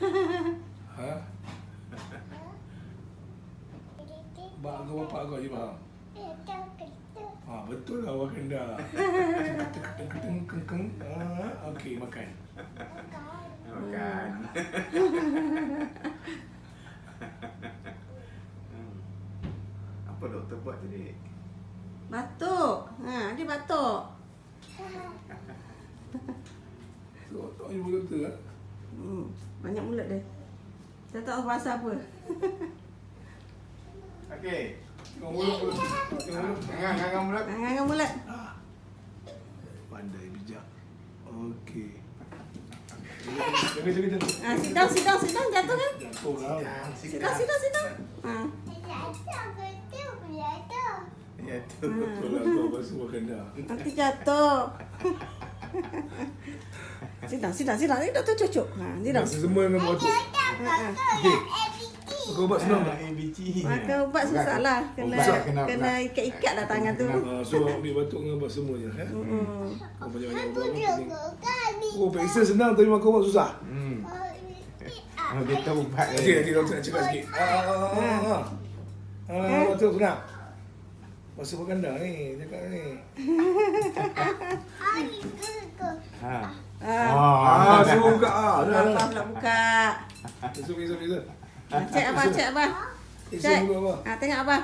Ha? Bak kau bapak kau je faham? Betul lah Wakanda. Keteng keng keng. Okey, makan. Makan. Apa doktor buat tadi? Batuk. Dia batuk. Tak ada mulut tu lah. Banyak mulut dia. Saya tak tahu pasal apa. Okey. Tengok mulut. Tengok mulut. Gangang mulut. Gangan mulut. Pandai bijak. Okey. Jaga. Sit down. Jatuh kan? Jatuh lah. Sit down. Ya tu. Betul lah kau bahasa Wakanda. Nanti jatuh. Sit down. Ini doktor cucuk. Sit down. Bahasa semua dengan batuk. Kau buat senang tak? ABC. Makan ubat susah lah. Kena ikat-ikat lah tangan tu. So ambil batuk dengan bahasa semua je. Kau banyak-banyak ubat. Oh, periksa senang tapi makan ubat susah. Dia tahu ubat. Nanti doktor nak cakap sikit. Betul senang. Bahasa Wakanda ni, cakap ni. Suruh buka. Abah nak buka. Esok. Cek Abah. Esok buka apa? Tengok Abah.